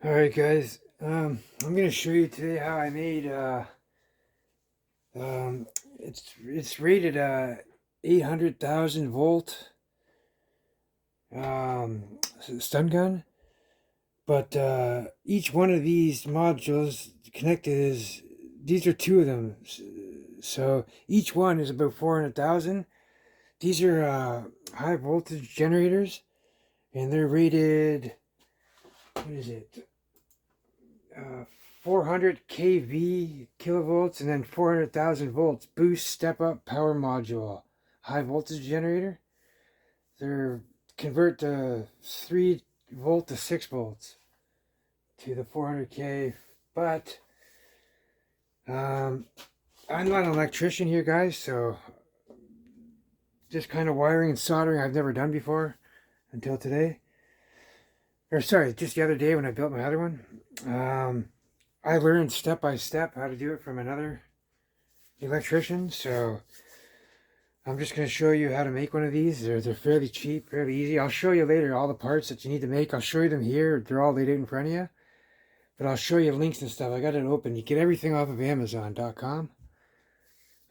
Alright guys, I'm gonna show you today how I made um it's rated 800,000 volt stun gun, but each one of these modules connected is these are two of them. So each one is about 400,000. These are high voltage generators, and they're rated, what is it? uh, 400 kV kilovolts and then 400,000 volts boost step up power module high voltage generator. They're convert to 3 volt to 6 volts to the 400k, but um, I'm not an electrician here, guys, so this kind of wiring and soldering I've never done before until today, or sorry, just the other day when I built my other one. I learned step by step how to do it from another electrician, so I'm just going to show you how to make one of these. They're fairly cheap, fairly easy. I'll show you later all the parts that you need to make. I'll show you them here. They're all laid out in front of you, but I'll show you links and stuff. I got it open. You get everything off of Amazon.com.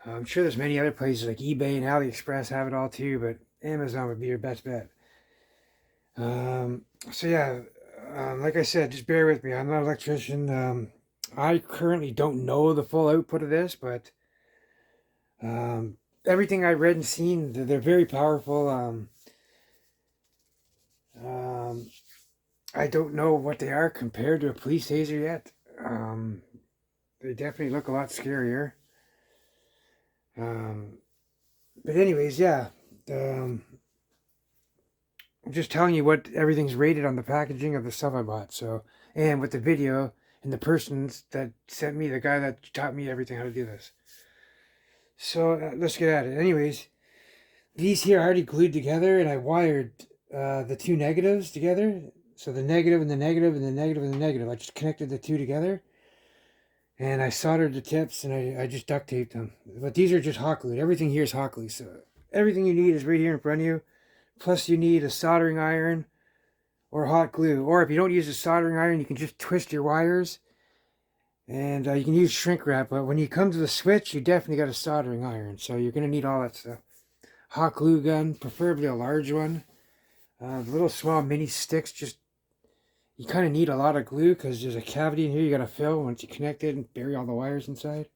I'm sure there's many other places like eBay and AliExpress have it all too, but Amazon would be your best bet. So yeah, like I said, just bear with me. I'm not an electrician. I currently don't know the full output of this, but everything I read and seen, they're very powerful. I don't know what they are compared to a police taser yet. They definitely look a lot scarier. But anyways, yeah. I'm just telling you what everything's rated on the packaging of the stuff I bought. So, and with the video and the persons that sent me, the guy that taught me everything how to do this. So let's get at it. Anyways, these here are already glued together, and I wired the two negatives together. So the negative and the negative and the negative and the negative. I just connected the two together, and I soldered the tips, and I just duct taped them. But these are just hot glued. Everything here is hot glued. So everything you need is right here in front of you. Plus you need a soldering iron or hot glue. Or if you don't use a soldering iron, you can just twist your wires. And you can use shrink wrap. But when you come to the switch, you definitely got a soldering iron. So you're going to need all that stuff. Hot glue gun, preferably a large one. The little small mini sticks, just, you kind of need a lot of glue because there's a cavity in here you got to fill once you connect it and bury all the wires inside.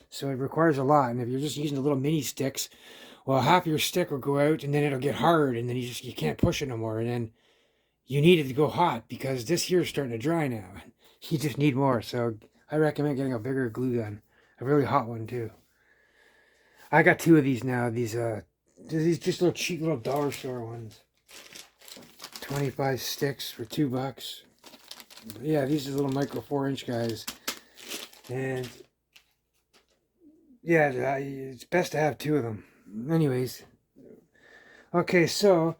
So it requires a lot. And if you're just using the little mini sticks, well, half your stick will go out and then it'll get hard and then you can't push it no more. And then you need it to go hot because this here is starting to dry now. You just need more. So I recommend getting a bigger glue gun, a really hot one too. I got two of these now. These just little cheap little dollar store ones. 25 sticks for $2. Yeah, these are little micro 4-inch guys. And yeah, it's best to have two of them. Anyways. Okay, so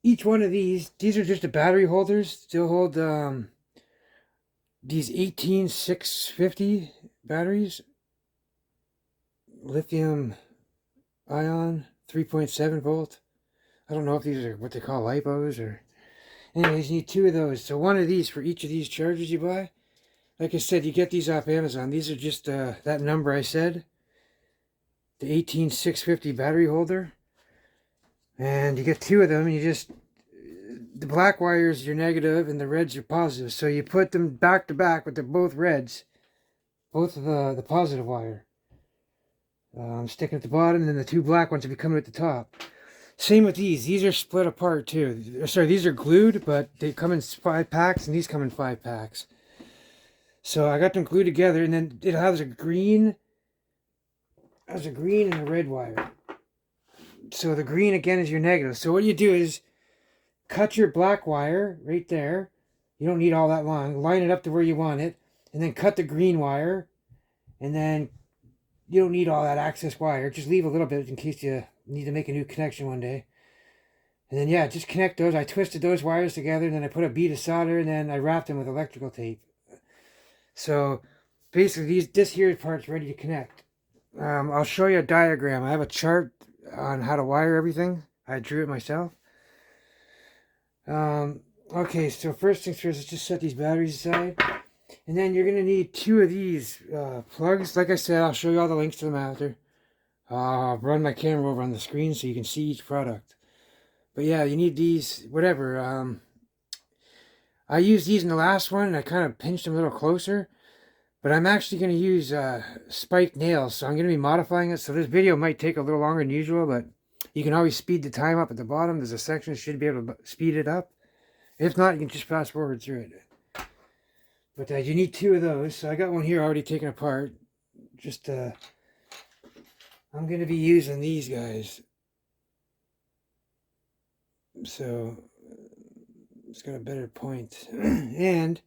each one of these are just the battery holders. They'll hold these 18650 batteries. Lithium ion, 3.7 volt. I don't know if these are what they call lipos or... Anyways, you need two of those. So one of these for each of these chargers you buy. Like I said, you get these off Amazon. These are just that number I said. The 18650 battery holder. And you get two of them, and you just... The black wire is your negative and the reds are positive. So you put them back to back with the both reds. Both of the positive wire. I'm sticking at the bottom, and then the two black ones will be coming at the top. Same with these. These are split apart too. Sorry, these are glued, but they come in 5 packs, and these come in 5 packs. So I got them glued together, and then it has a green and a red wire. So the green again is your negative. So what you do is cut your black wire right there. You don't need all that long. Line it up to where you want it, and then cut the green wire, and then you don't need all that access wire. Just leave a little bit in case you need to make a new connection one day. And then, yeah, just connect those. I twisted those wires together, and then I put a bead of solder, and then I wrapped them with electrical tape. So, basically, this here part's ready to connect. I'll show you a diagram. I have a chart on how to wire everything. I drew it myself. Okay, so first things first, let's just set these batteries aside. And then you're going to need 2 of these plugs. Like I said, I'll show you all the links to them after. I'll run my camera over on the screen so you can see each product. But yeah, you need these, whatever. I used these in the last one, and I kind of pinched them a little closer. But I'm actually going to use spiked nails, so I'm going to be modifying it. So this video might take a little longer than usual, but you can always speed the time up at the bottom. There's a section that should be able to speed it up. If not, you can just fast forward through it. But you need 2 of those. So I got one here already taken apart. Just, I'm going to be using these guys. So it's got a better point. And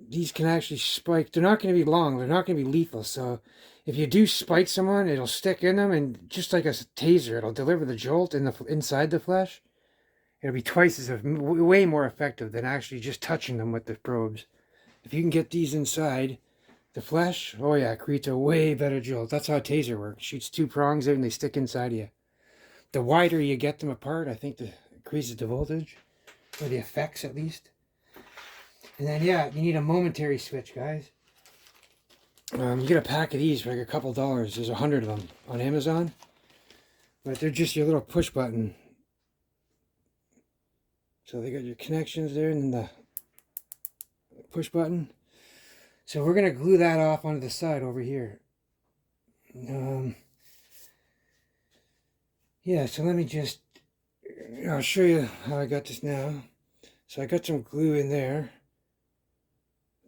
these can actually spike. They're not going to be long. They're not going to be lethal. So if you do spike someone, it'll stick in them. And just like a taser, it'll deliver the jolt inside the flesh. It'll be twice as, way more effective than actually just touching them with the probes. If you can get these inside the flesh, oh yeah, it creates a way better jolt. That's how a taser works. Shoots 2 prongs out and they stick inside of you. The wider you get them apart, I think it increases the voltage, or the effects at least. And then yeah, you need a momentary switch, guys. You get a pack of these for like a couple dollars. There's 100 of them on Amazon. But they're just your little push button. So they got your connections there and then the push button. So we're going to glue that off onto the side over here. Yeah, so let me just, I'll show you how I got this now. So I got some glue in there.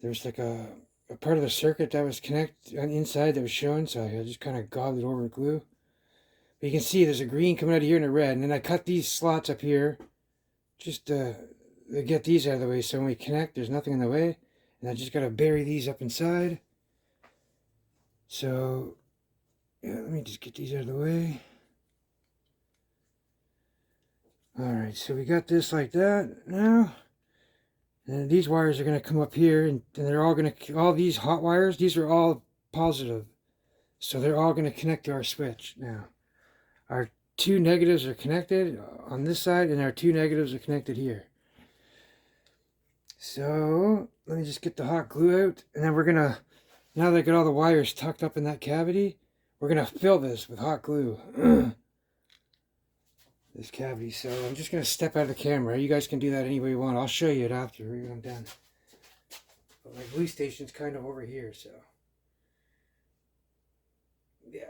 There's like a part of the circuit that was connected on the inside that was showing, so I just kind of gobbed it over with glue. But you can see there's a green coming out of here and a red, and then I cut these slots up here just to get these out of the way, so when we connect, there's nothing in the way. And I just got to bury these up inside. So, yeah, let me just get these out of the way. Alright, so we got this like that now. And these wires are going to come up here, and they're all going to, all these hot wires, these are all positive. So they're all going to connect to our switch now. Our 2 negatives are connected on this side, and our 2 negatives are connected here. So let me just get the hot glue out, and then we're going to, now that I got all the wires tucked up in that cavity, we're going to fill this with hot glue. This cavity. So I'm just going to step out of the camera. You guys can do that any way you want. I'll show you it after when I'm done. But my glue station's kind of over here, so yeah.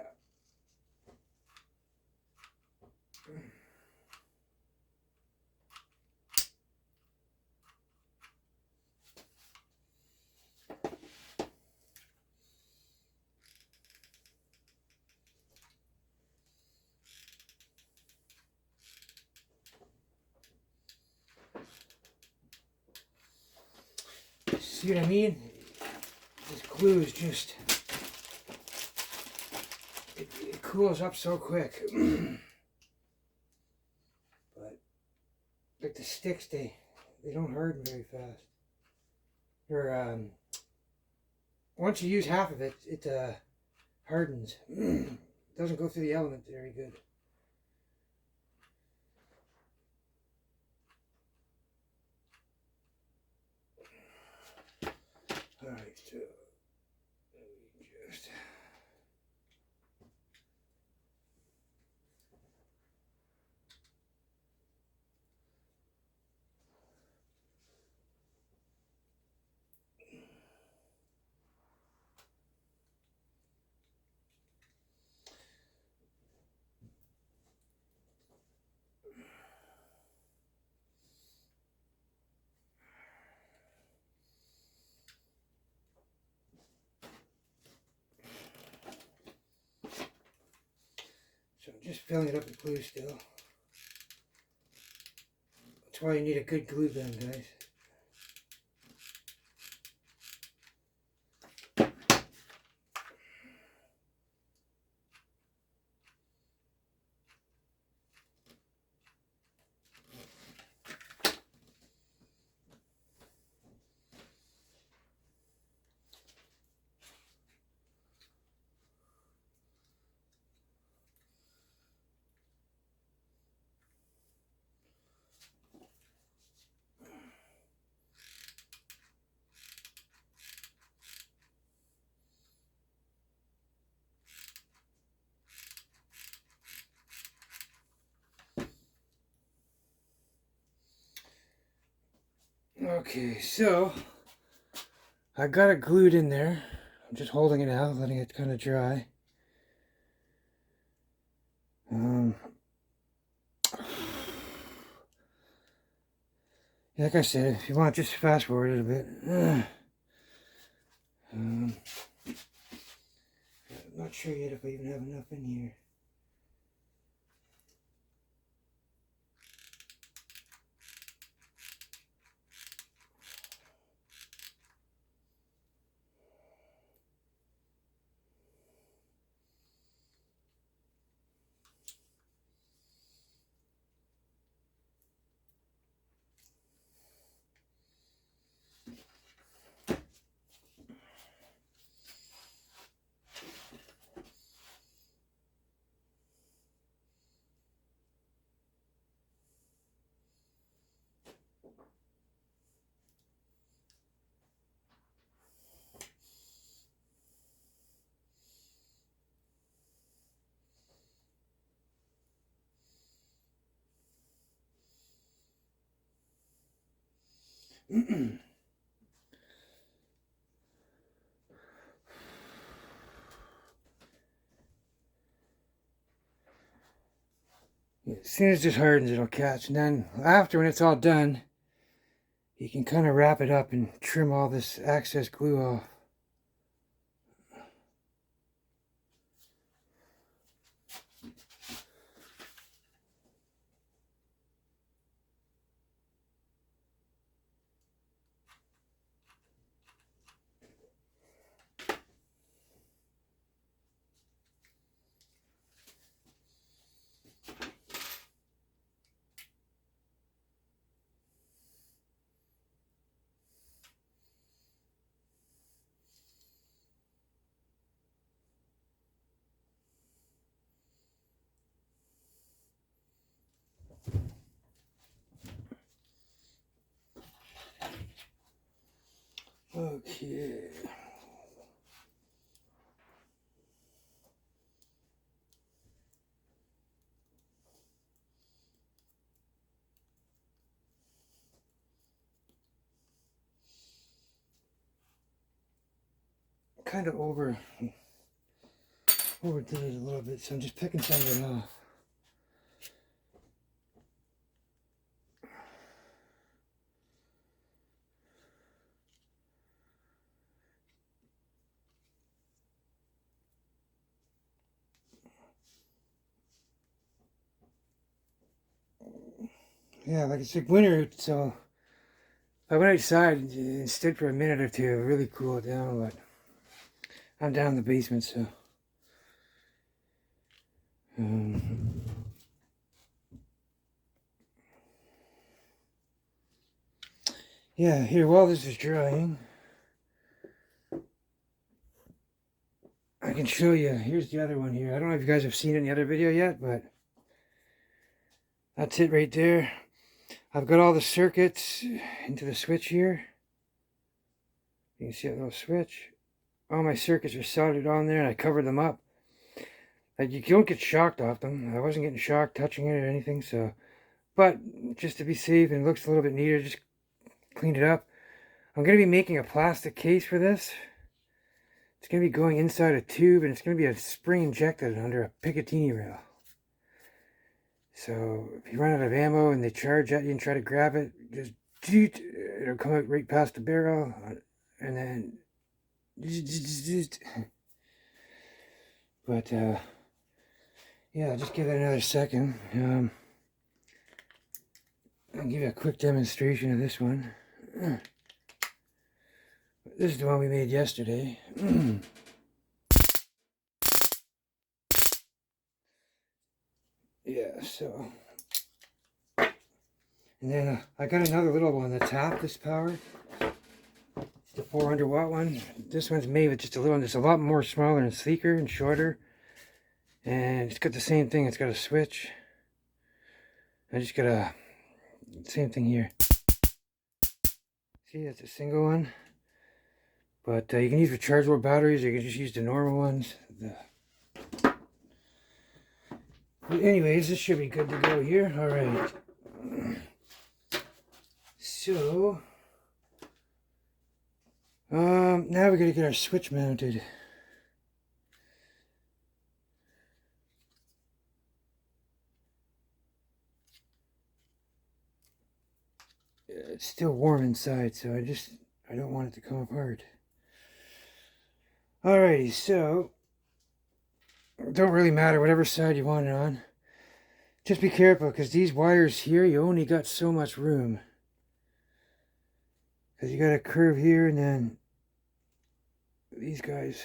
See what I mean? This glue is just, it cools up so quick. But like the sticks, they don't harden very fast. Or once you use half of it, it hardens. Doesn't go through the element very good. Alright, so let me just, so I'm just filling it up with glue still. That's why you need a good glue gun, guys. Okay, so I got it glued in there. I'm just holding it out, letting it kind of dry. Like I said, if you want, just fast forward it a bit. I'm not sure yet if I even have enough in here. As soon as this hardens, it'll catch. And then after, when it's all done, you can kind of wrap it up and trim all this excess glue off. Okay. Kind of overdid it a little bit, so I'm just picking some of it off. Yeah, like it's like winter, so I went outside and stood for a minute or two, really cool it down, but I'm down in the basement, so. Yeah, here, while this is drying, I can show you. Here's the other one here. I don't know if you guys have seen it in the other video yet, but that's it right there. I've got all the circuits into the switch here. You can see that little switch. All my circuits are soldered on there, and I covered them up. Like, you don't get shocked off them. I wasn't getting shocked touching it or anything, so. But just to be safe and it looks a little bit neater, just cleaned it up. I'm going to be making a plastic case for this. It's going to be going inside a tube, and it's going to be a spring injected under a Picatinny rail. So if you run out of ammo and they charge at you and try to grab it, just it'll come out right past the barrel, and then but yeah, just give that another second. I'll give you a quick demonstration of this one. This is the one we made yesterday. Yeah, so. And then I got another little one that's half this power. It's the 400 watt one. This one's made with just a little, it's a lot more smaller and sleeker and shorter. And it's got the same thing, it's got a switch. I just got a, same thing here. See, that's a single one. But you can use rechargeable batteries, or you can just use the normal ones. But anyways, this should be good to go here. Alright. So, Now we gotta get our switch mounted. It's still warm inside, so I don't want it to come apart. Alrighty, so it don't really matter whatever side you want it on. Just be careful, because these wires here, you only got so much room. Because you got a curve here, and then these guys,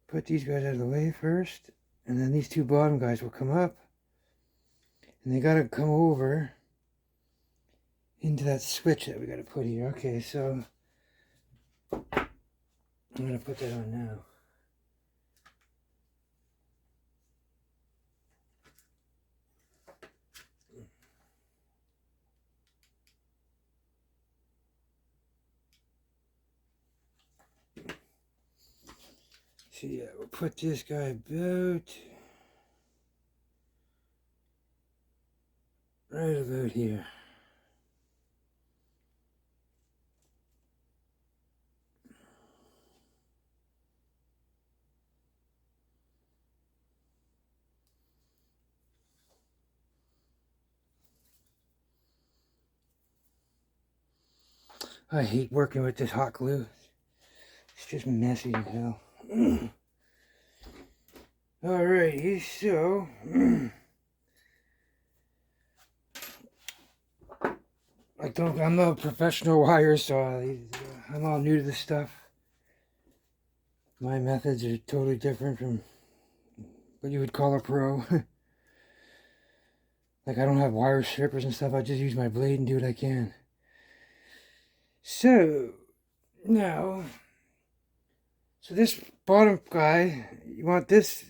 put these guys out of the way first, and then these two bottom guys will come up, and they got to come over into that switch that we got to put here. Okay, so I'm going to put that on now. So yeah, we'll put this guy about right about here. I hate working with this hot glue. It's just messy as hell. Alrighty, so I'm not a professional wire, so I'm all new to this stuff. My methods are totally different from what you would call a pro. Like, I don't have wire strippers and stuff. I just use my blade and do what I can. So now, this bottom guy, you want this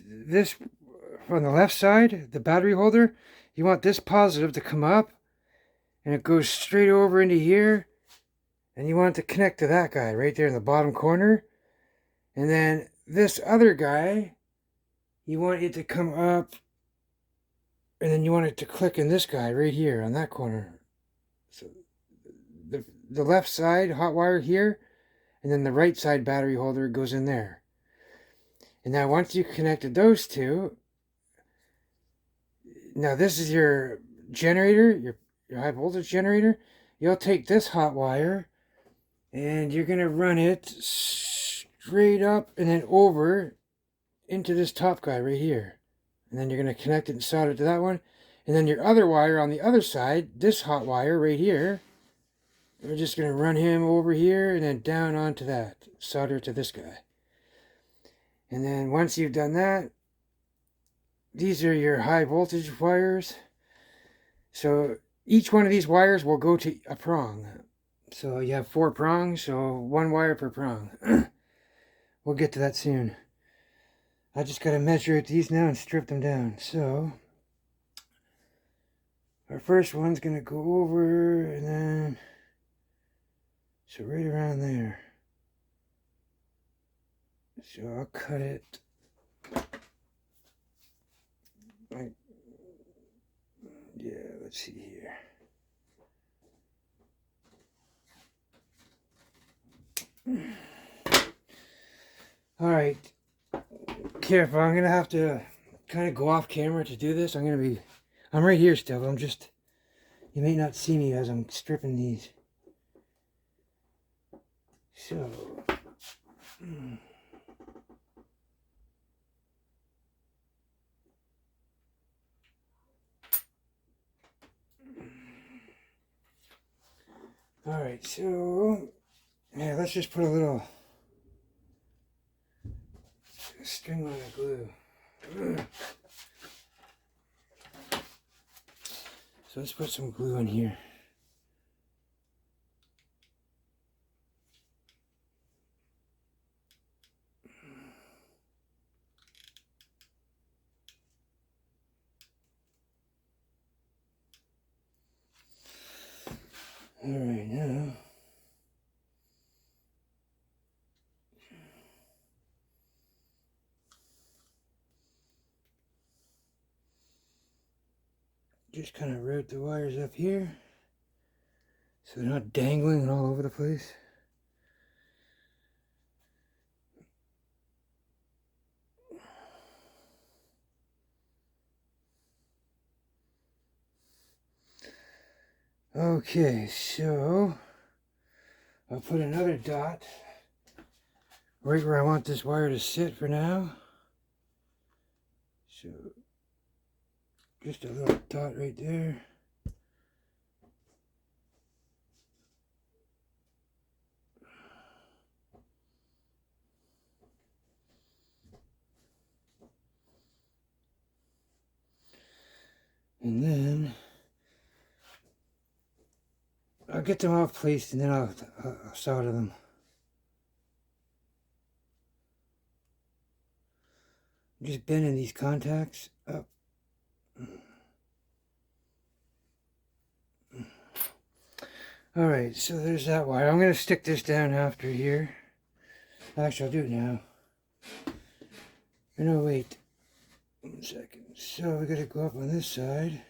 on the left side, the battery holder, you want this positive to come up, and it goes straight over into here, and you want it to connect to that guy right there in the bottom corner. And then this other guy, you want it to come up, and then you want it to click in this guy right here on that corner. So the left side hot wire here, and then the right side battery holder goes in there. And now once you connected those two, now this is your generator, your high voltage generator. You'll take this hot wire and you're going to run it straight up and then over into this top guy right here. And then you're going to connect it and solder it to that one. And then your other wire on the other side, this hot wire right here, we're just going to run him over here and then down onto that. Solder it to this guy. And then once you've done that, these are your high voltage wires. So each one of these wires will go to a prong. So you have 4 prongs, so 1 wire per prong. We'll get to that soon. I just got to measure out these now and strip them down. So our first one's going to go over and then, so right around there. So I'll cut it like, yeah, let's see here. All right, careful. I'm gonna have to kind of go off camera to do this. I'm right here still. You may not see me as I'm stripping these. So. Alright, so yeah, let's just put a little string on the glue. So let's put some glue in here. Alright, now just kind of route the wires up here so they're not dangling all over the place. Okay, so I'll put another dot right where I want this wire to sit for now. So just a little dot right there. And then I'll get them all placed and then I'll solder them. I'm just bending these contacts up. Alright, so there's that wire. I'm going to stick this down after here. Actually, I'll do it now. No, wait. 1 second. So we got to go up on this side.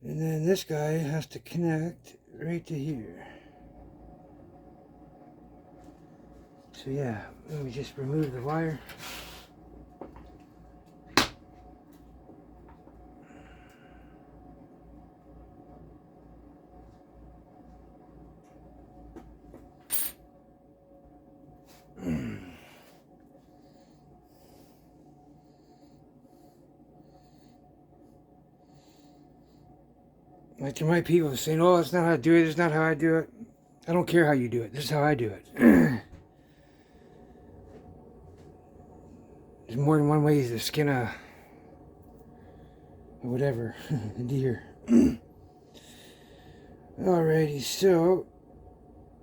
And then this guy has to connect right to here. So yeah, let me just remove the wire. Like to my people saying, oh, that's not how I do it, it's not how I do it. I don't care how you do it, this is how I do it. There's more than one way to skin a whatever, a deer. Alrighty, so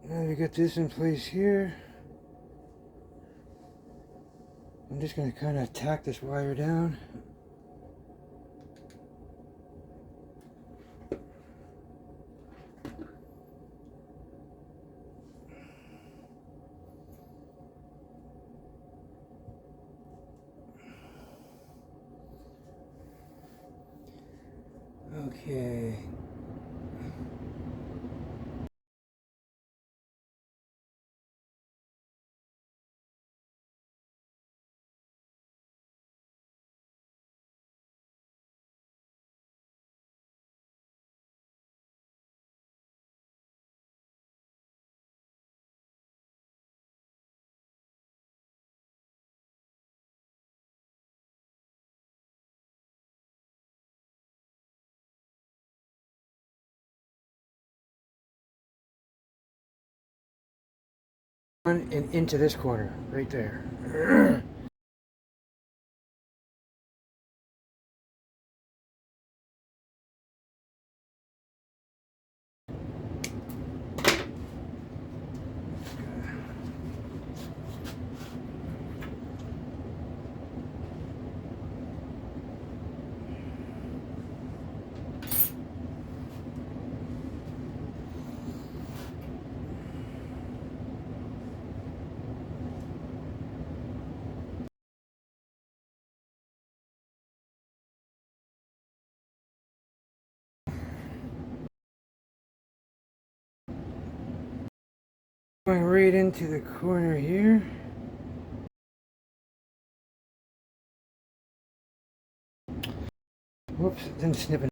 now we got this in place here. I'm just going to kind of tack this wire down. Okay. And into this corner, right there. Going right into the corner here. Whoops, then snipping.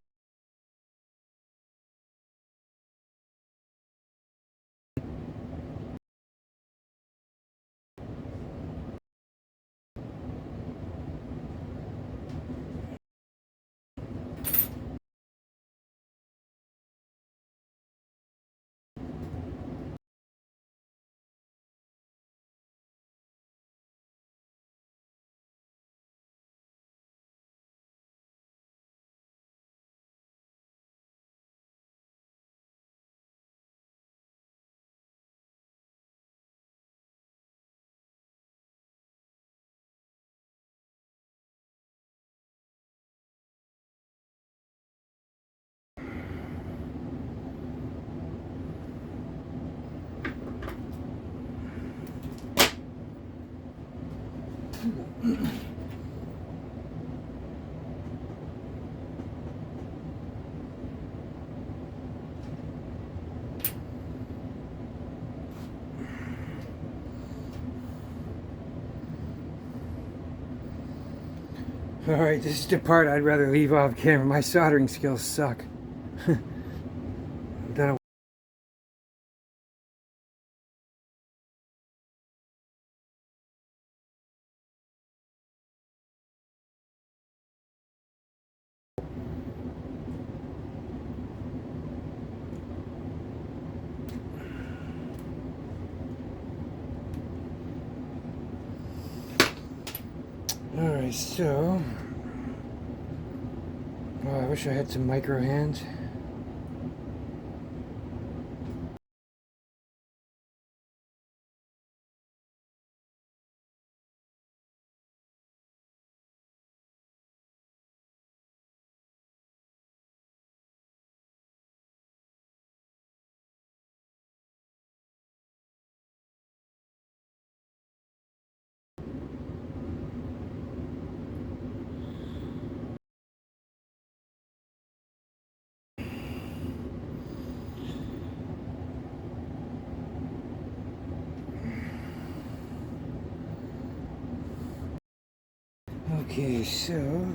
Alright, this is the part I'd rather leave off camera. My soldering skills suck. Alright, so... Oh, I wish I had some micro hands. Okay, so...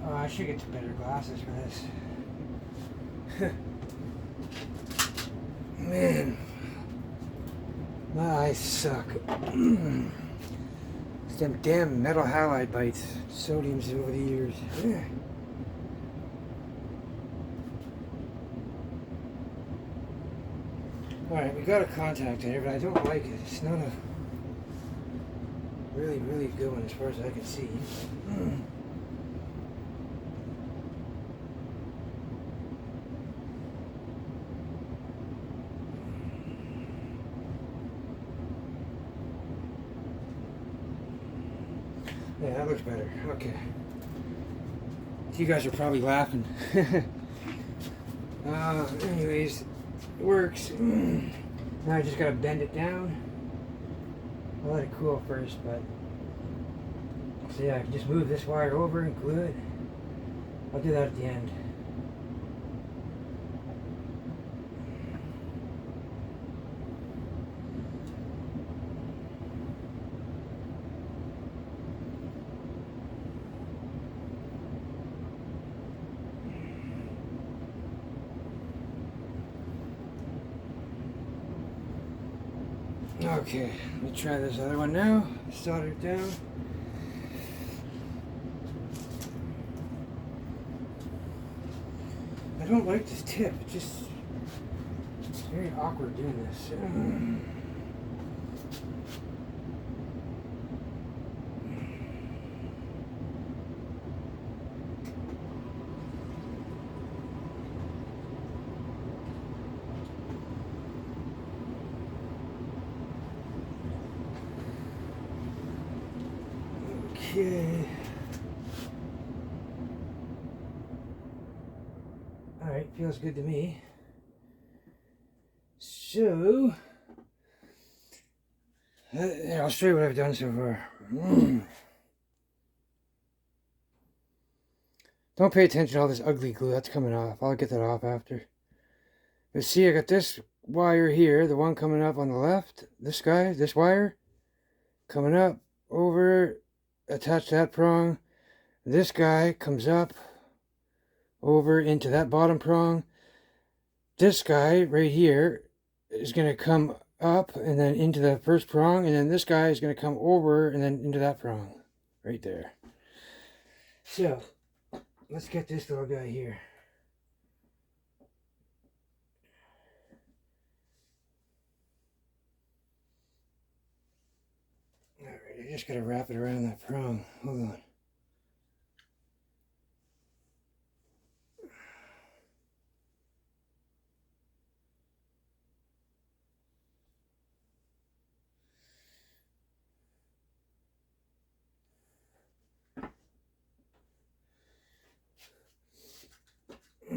Oh, I should get some better glasses for this. Man, my eyes suck. It's them damn metal halide bites. Sodiums over the years. Alright, we got a contact in here, but I don't like it. It's not a really, really good one as far as I can see. Yeah, that looks better. Okay. You guys are probably laughing. Anyways, it works. Now I just gotta bend it down. I'll let it cool first, but... So yeah, I can just move this wire over and glue it. I'll do that at the end. Okay, let me try this other one now. Solder it down. I don't like this tip. It's very awkward doing this. Okay. Alright, feels good to me. So, I'll show you what I've done so far. Don't pay attention to all this ugly glue. That's coming off. I'll get that off after. But see, I got this wire here, the one coming up on the left. This guy, this wire, coming up over, attached to that prong. This guy comes up over into that bottom prong. This guy right here is going to come up and then into the first prong, and then this guy is going to come over and then into that prong right there. So let's get this little guy here. Alright, I just got to wrap it around that prong. Hold on.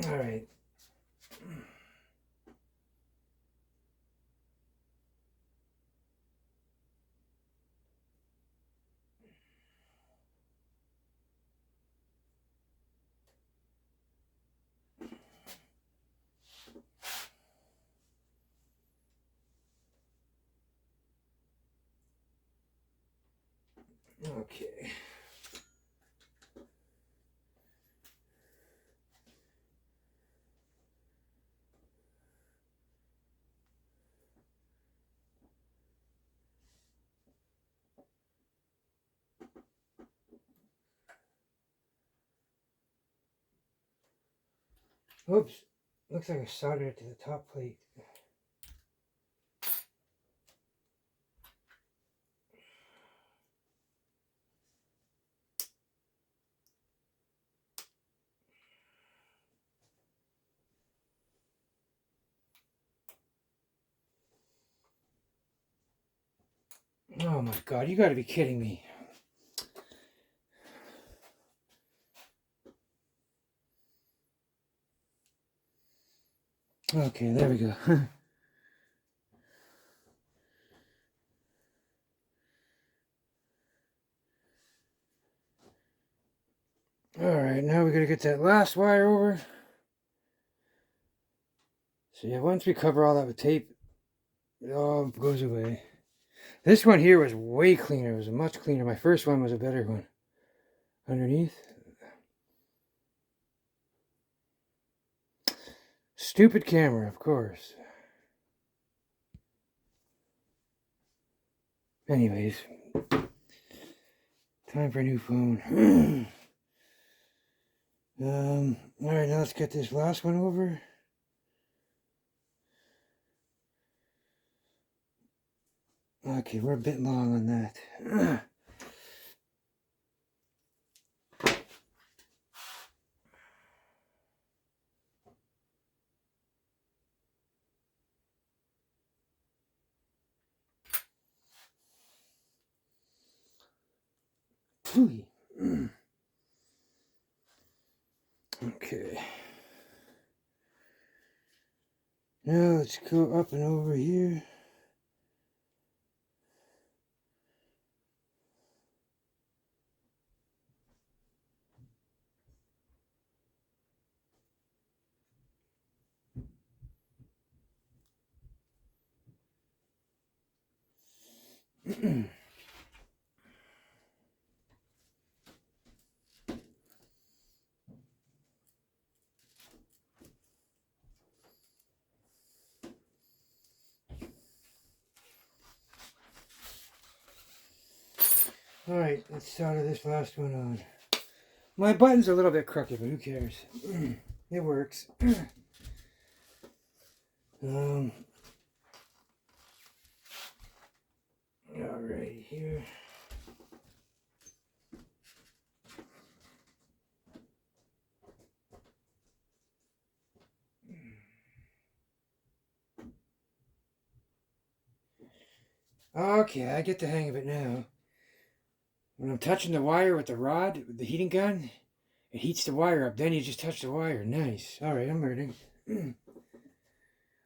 Alright. Okay. Oops. Looks like I soldered it to the top plate. Oh my god, you gotta be kidding me. Okay, there we go. Alright, now we gotta get that last wire over. So yeah, once we cover all that with tape, it all goes away. This one here was way cleaner. It was much cleaner. My first one was a better one. Underneath. Stupid camera, of course. Anyways. Time for a new phone. Alright, now let's get this last one over. Okay, we're a bit long on that. Okay. Now let's go up and over here. Alright, let's solder this last one on. My button's a little bit crooked, but who cares? It works. Alright, here. Okay, I get the hang of it now. When I'm touching the wire with the rod, with the heating gun, it heats the wire up. Then you just touch the wire. Nice. Alright, I'm learning. I'm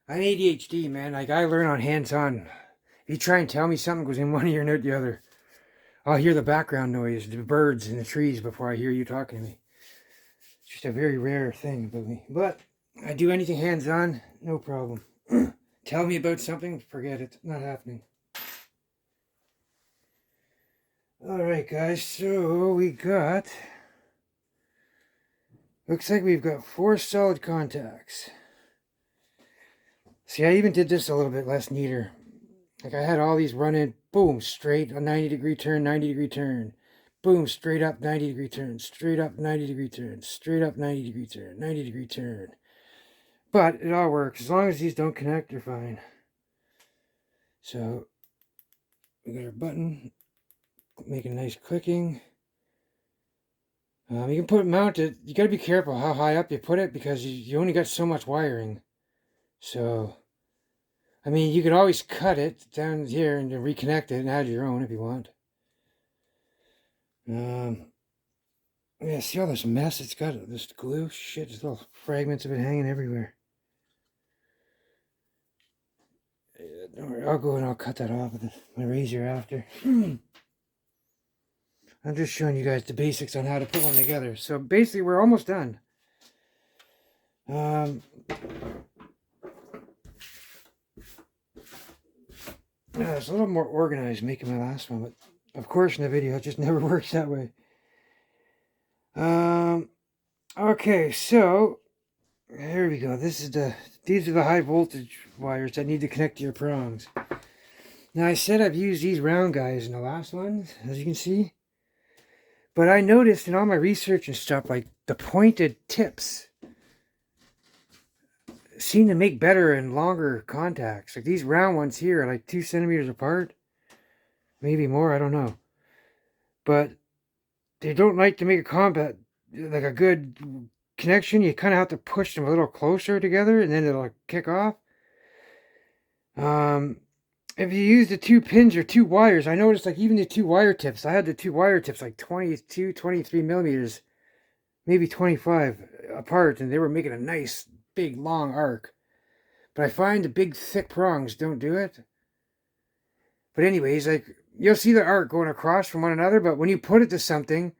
ADHD, man. Like, I learn on hands-on. If you try and tell me something goes in one ear and out the other, I'll hear the background noise, the birds and the trees before I hear you talking to me. It's just a very rare thing about me. But I do anything hands-on, no problem. Tell me about something, forget it. Not happening. Alright guys, so we got... Looks like we've got 4 solid contacts. See, I even did this a little bit less neater. Like I had all these running, boom, straight, a 90-degree turn, 90-degree turn. Boom, straight up, 90-degree turn, straight up, 90-degree turn, straight up, 90-degree turn, 90-degree turn. But it all works. As long as these don't connect, you're fine. So, we got our button. Make a nice clicking. You can put it mounted. You got to be careful how high up you put it because you only got so much wiring. So, I mean, you could always cut it down here and reconnect it and add your own if you want. Yeah, see all this mess it's got? This glue? Shit, there's little fragments of it hanging everywhere. Don't worry, I'll go and I'll cut that off with my razor after. I'm just showing you guys the basics on how to put one together. So basically, we're almost done. It's a little more organized making my last one, but of course in the video it just never works that way. Okay, so here we go. These are the high voltage wires that need to connect to your prongs. Now I said I've used these round guys in the last ones, as you can see. But I noticed in all my research and stuff, like the pointed tips seem to make better and longer contacts. Like these round ones here are like 2 centimeters apart. Maybe more, I don't know. But they don't like to make a good connection. You kind of have to push them a little closer together and then it'll kick off. If you use the 2 pins or 2 wires, I noticed like even the 2 wire tips, I had the 2 wire tips like 22, 23 millimeters, maybe 25 apart, and they were making a nice big long arc. But I find the big thick prongs don't do it. But anyways, like you'll see the arc going across from one another, but when you put it to something,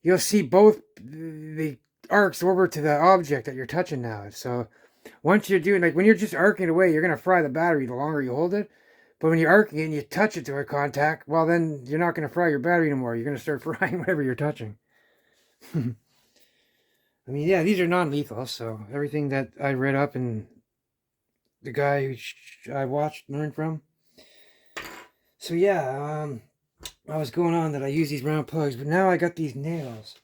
you'll see both the arcs over to the object that you're touching now. So once you're doing, like when you're just arcing it away, you're going to fry the battery the longer you hold it. But when you're arcing it and you touch it to a contact, well then you're not going to fry your battery anymore. You're going to start frying whatever you're touching. I mean, yeah, these are non-lethal, so everything that I read up and the guy who I watched learned from. So yeah, I was going on that I use these round plugs, but now I got these nails.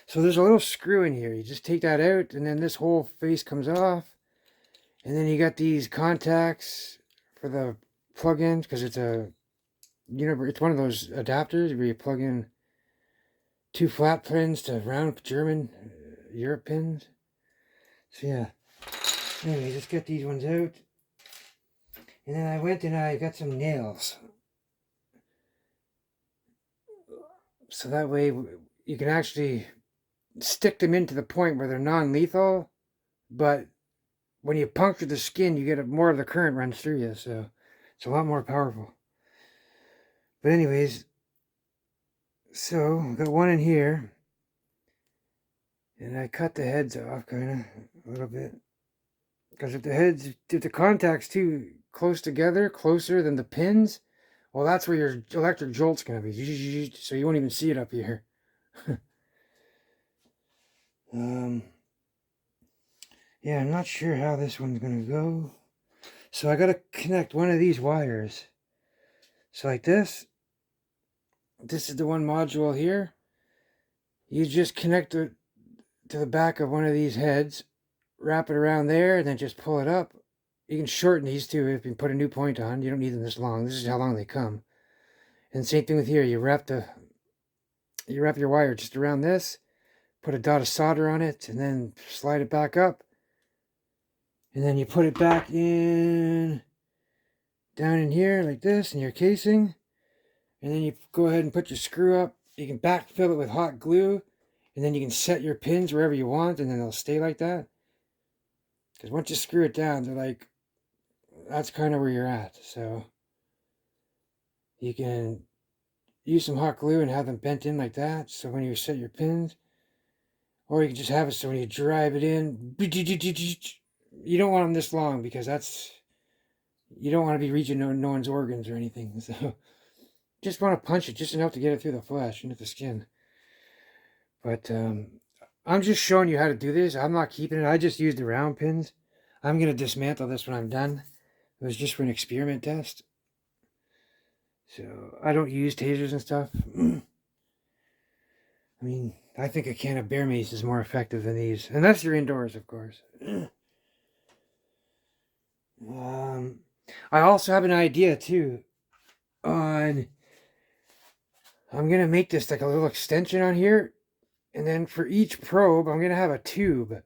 So there's a little screw in here. You just take that out, and then this whole face comes off. And then you got these contacts for the plug-ins, because it's it's one of those adapters where you plug in 2 flat pins to round German Europe pins. So yeah. Anyway, just get these ones out. And then I went and I got some nails. So that way you can actually stick them into the point where they're non-lethal, but when you puncture the skin, you get more of the current runs through you, so it's a lot more powerful. But anyways, so I've got one in here, and I cut the heads off kind of a little bit, because if the contact's too close together, closer than the pins, well, that's where your electric jolt's going to be, so you won't even see it up here. Yeah, I'm not sure how this one's going to go. So I got to connect one of these wires. So like this. This is the one module here. You just connect it to the back of one of these heads. Wrap it around there and then just pull it up. You can shorten these too if you put a new point on. You don't need them this long. This is how long they come. And same thing with here. You wrap your wire just around this. Put a dot of solder on it and then slide it back up. And then you put it back in, down in here like this in your casing. And then you go ahead and put your screw up. You can backfill it with hot glue. And then you can set your pins wherever you want and then they'll stay like that. Because once you screw it down, they're like, that's kind of where you're at. So you can use some hot glue and have them bent in like that. So when you set your pins, or you can just have it so when you drive it in, you don't want them this long because you don't want to be reaching no one's organs or anything. So just want to punch it just enough to get it through the flesh, into the skin. But I'm just showing you how to do this. I'm not keeping it. I just use the round pins. I'm going to dismantle this when I'm done. It was just for an experiment test. So I don't use tasers and stuff. I mean, I think a can of bear mace is more effective than these. Unless you're indoors, of course. I also have an idea, too, on... I'm going to make this like a little extension on here. And then for each probe, I'm going to have a tube.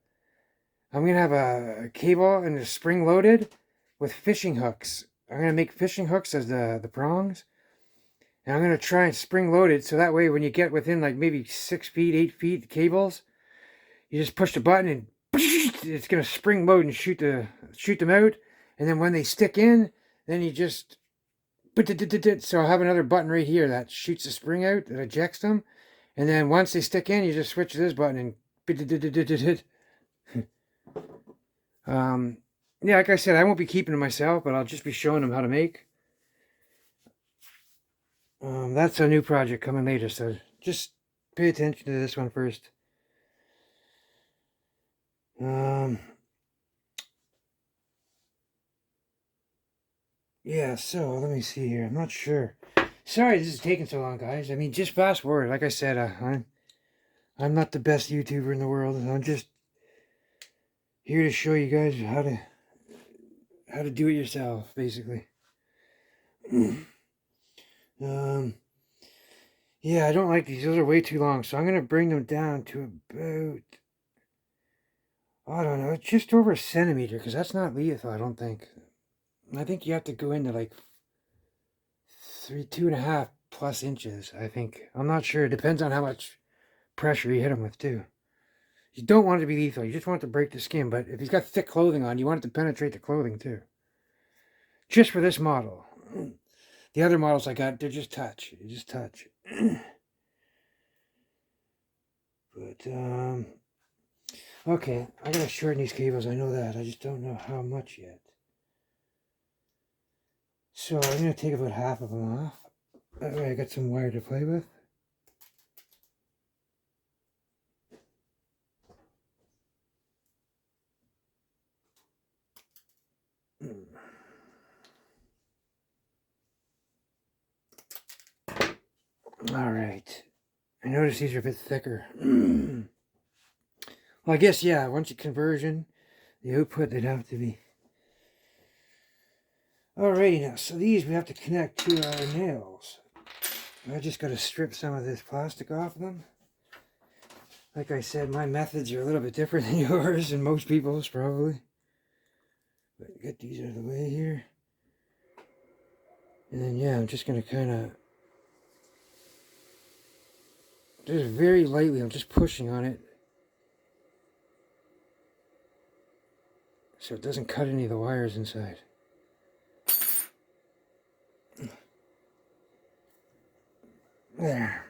I'm going to have a cable and a spring loaded with fishing hooks. I'm going to make fishing hooks as the prongs. And I'm going to try and spring load it so that way when you get within like maybe 6 feet, 8 feet the cables, you just push the button and it's going to spring load and shoot them out. And then when they stick in, then you just... So I'll have another button right here that shoots the spring out, that ejects them. And then once they stick in, you just switch to this button and... Yeah, like I said, I won't be keeping them myself, but I'll just be showing them how to make. That's a new project coming later, so just pay attention to this one first. Yeah, so let me see here. I'm not sure. Sorry this is taking so long, guys. I mean, just fast forward. Like I said, I'm not the best YouTuber in the world. I'm just here to show you guys how to do it yourself, basically. Yeah, I don't like these. Those are way too long, so I'm gonna bring them down to about, I don't know, just over a centimeter, because that's not lethal, I don't think. I think you have to go into like 2.5 plus inches, I think. I'm not sure. It depends on how much pressure you hit him with, too. You don't want it to be lethal. You just want it to break the skin. But if he's got thick clothing on, you want it to penetrate the clothing, too. Just for this model. The other models I got, they're just touch. You just touch. But, okay. I gotta shorten these cables. I know that. I just don't know how much yet. So I'm going to take about half of them off. That way I got some wire to play with. Alright. I notice these are a bit thicker. Well, I guess, yeah, once you conversion, the output, they'd have to be. Alrighty now, so these we have to connect to our nails. I just got to strip some of this plastic off them. Like I said, my methods are a little bit different than yours and most people's probably. But get these out of the way here. And then yeah, I'm just going to kind of, just very lightly, I'm just pushing on it. So it doesn't cut any of the wires inside. There.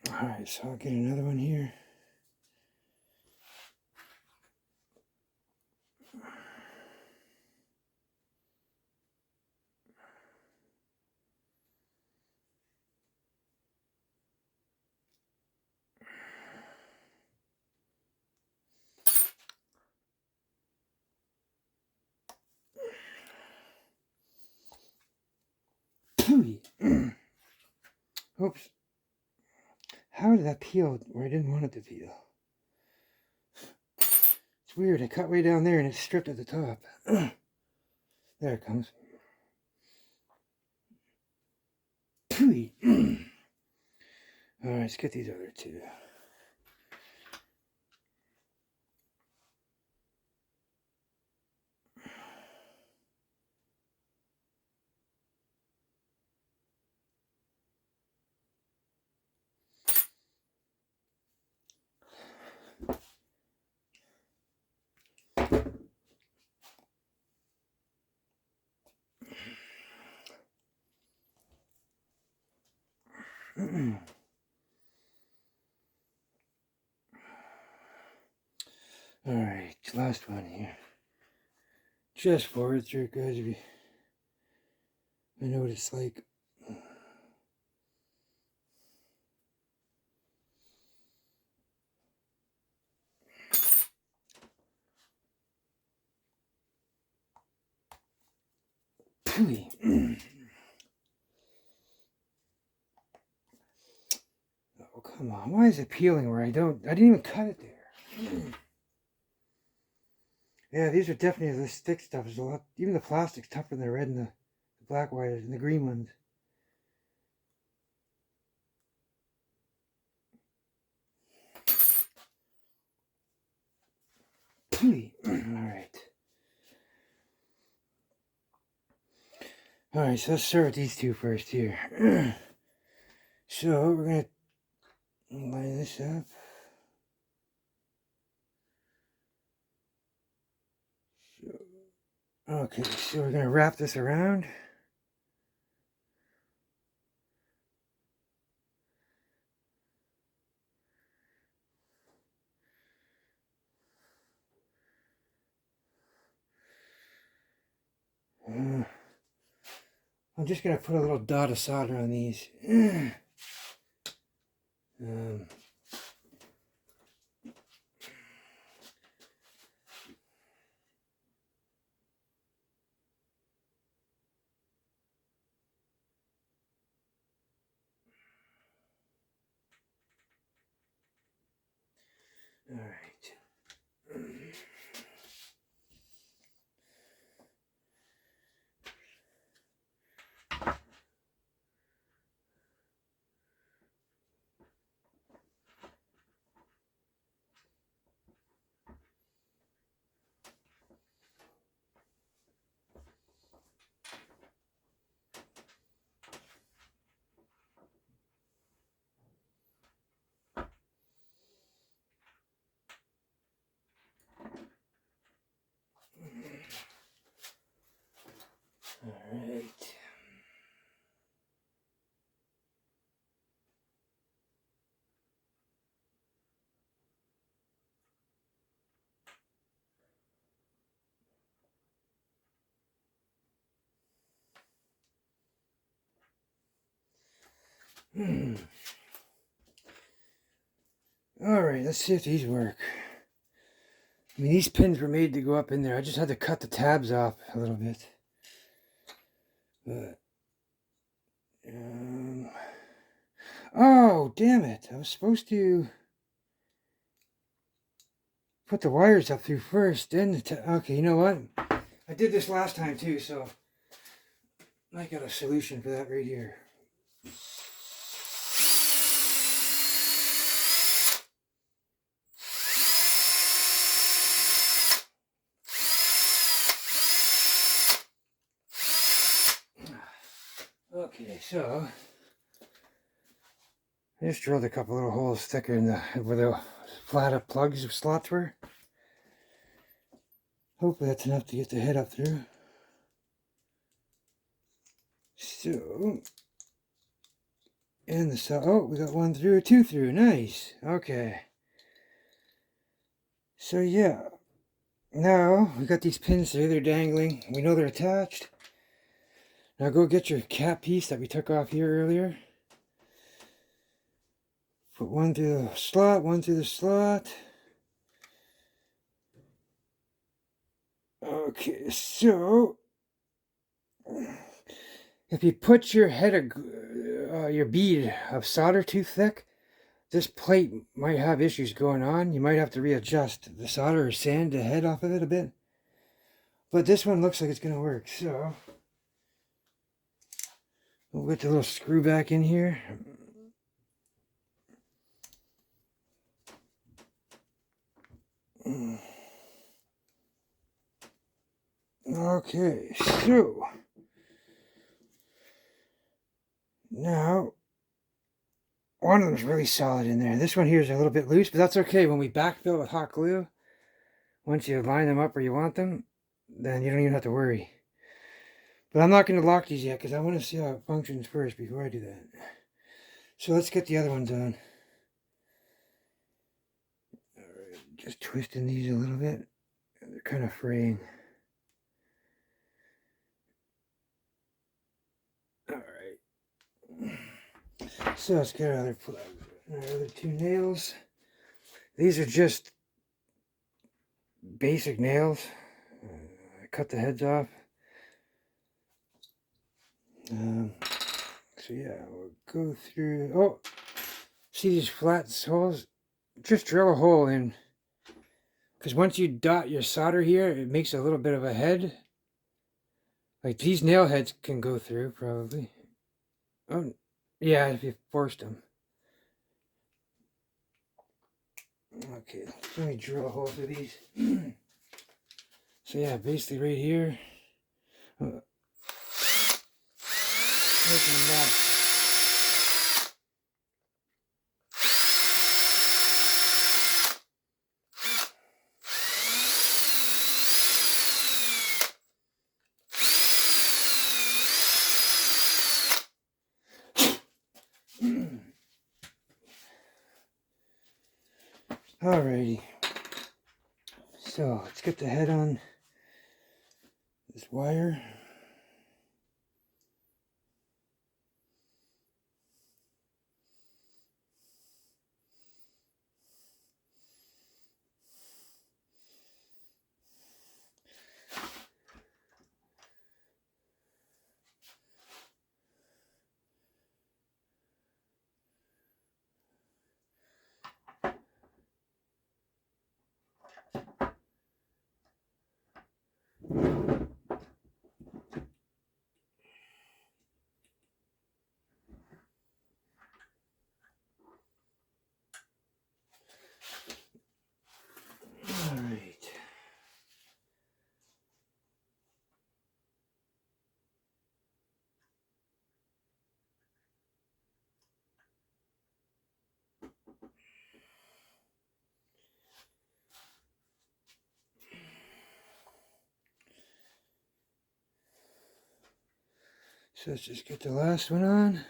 Alright, so I'll get another one here. Oops. How did that peel where I didn't want it to peel? It's weird. I cut way down there and it's stripped at the top. There it comes. Alright, let's get these other two. Alright, last one here. Just forward through, guys. I know what it's like. Oh, come on. Why is it peeling where I didn't even cut it there. Yeah, these are definitely this thick stuff. There's a lot, even the plastic's tougher than the red and the black wires and the green ones. Alright, so let's start with these two first here. So we're going to line this up. Okay, so we're going to wrap this around. I'm just going to put a little dot of solder on these. All right. All right. All right, let's see if these work. I mean, these pins were made to go up in there. I just had to cut the tabs off a little bit. But, oh, damn it. I was supposed to put the wires up through first, then okay, you know what? I did this last time too, so I got a solution for that right here. Okay, so I just drilled a couple little holes thicker in where the flat plugs slots were. Hopefully that's enough to get the head up through. So, and oh, we got one through, two through, nice. Okay. So yeah, now we got these pins there, they're dangling. We know they're attached. Now go get your cap piece that we took off here earlier. Put one through the slot, one through the slot. Okay, so if you put your head of your bead of solder too thick, this plate might have issues going on. You might have to readjust the solder or sand the head off of it a bit. But this one looks like it's going to work, so we'll get the little screw back in here. Okay, so now one of them's really solid in there. This one here is a little bit loose, but that's okay. When we backfill with hot glue, once you line them up where you want them, then you don't even have to worry. But I'm not going to lock these yet because I want to see how it functions first before I do that. So let's get the other ones on. Alright, just twisting these a little bit. They're kind of fraying. Alright. So let's get our other two nails. These are just basic nails. I cut the heads off. So yeah, we'll go through. Oh, see these flat holes? Just drill a hole in. Because once you dot your solder here, it makes a little bit of a head. Like these nail heads can go through, probably. Oh, yeah, if you forced them. Okay, let me drill a hole through these. So yeah, basically right here. Making that. Alrighty. So let's get the head on this wire. Alright. So let's just get the last one on.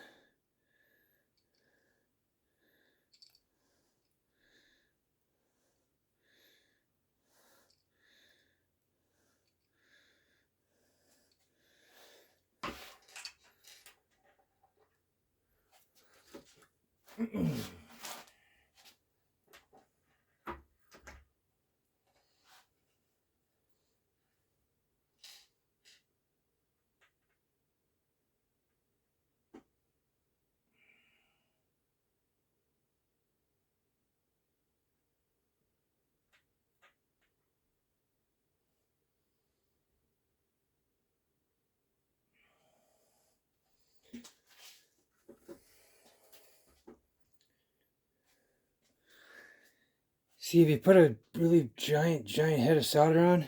See, if you put a really giant head of solder on,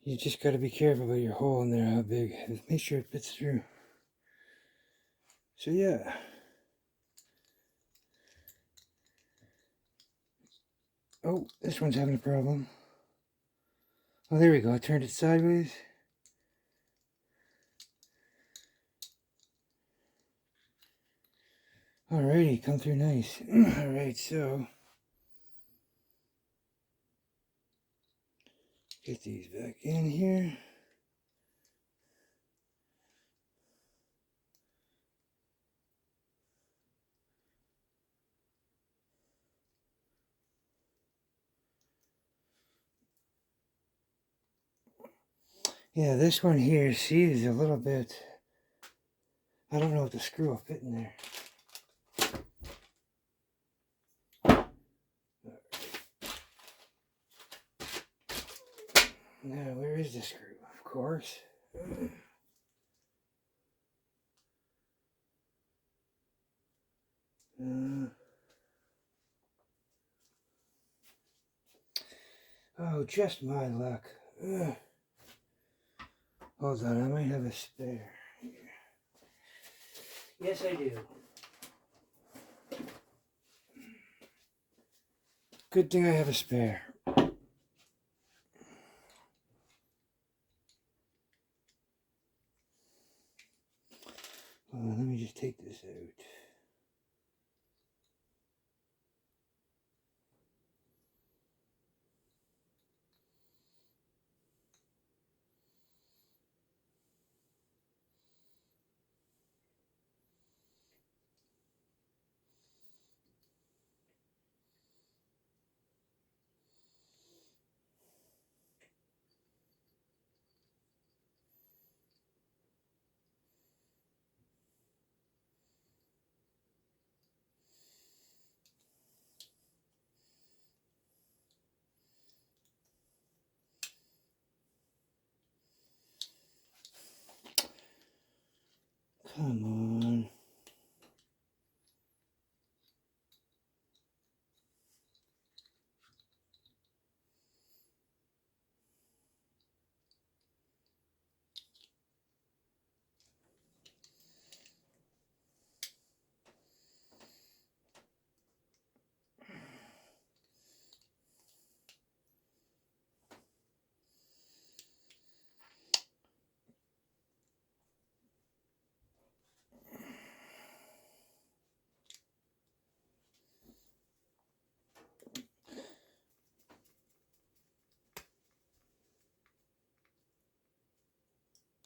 you just got to be careful about your hole in there, how big. Make sure it fits through. So yeah. Oh, this one's having a problem. Oh, there we go. I turned it sideways. Alrighty, come through nice. Alright, so get these back in here. Yeah, this one here, see, is a little bit, I don't know if the screw will fit in there. Now, where is the screw? Of course. Oh, just my luck. Hold on, I might have a spare. Yes, I do. Good thing I have a spare. Hold on, let me just take this out. Come on.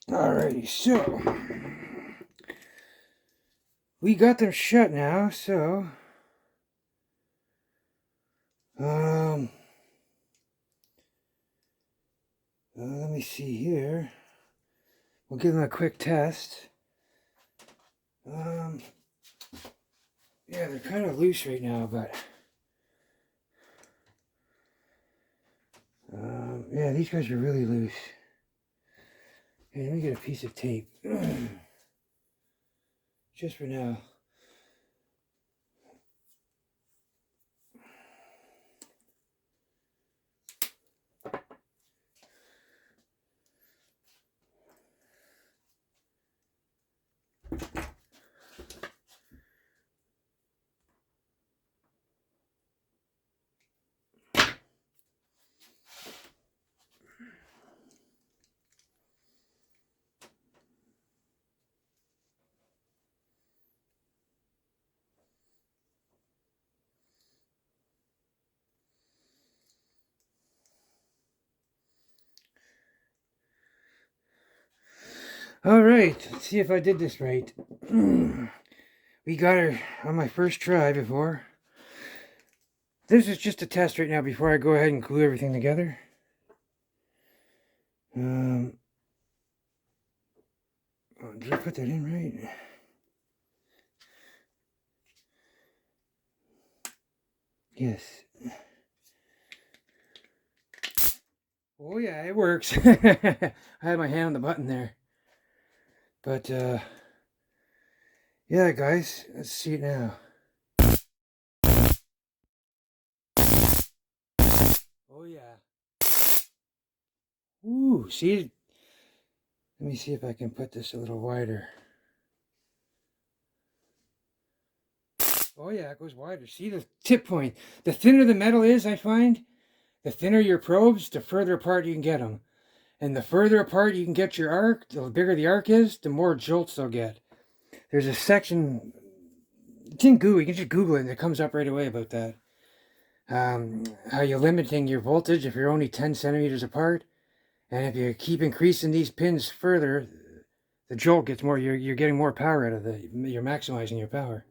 Alrighty, so we got them shut now, so let me see here. We'll give them a quick test. Yeah, they're kind of loose right now, but yeah, these guys are really loose. Hey, let me get a piece of tape. Just for now. Alright, let's see if I did this right. We got her on my first try before. This is just a test right now before I go ahead and glue everything together. Did I put that in right? Yes. Oh yeah, it works. I had my hand on the button there. But, yeah, guys, let's see it now. Oh yeah. Ooh, see? Let me see if I can put this a little wider. Oh yeah, it goes wider. See the tip point. The thinner the metal is, I find, the thinner your probes, the further apart you can get them. And the further apart you can get your arc, the bigger the arc is, the more jolts they'll get. There's a section, it's in Google, you can just Google it and it comes up right away about that. How you're limiting your voltage if you're only 10 centimeters apart. And if you keep increasing these pins further, the jolt gets more, you're getting more power out of it. You're maximizing your power.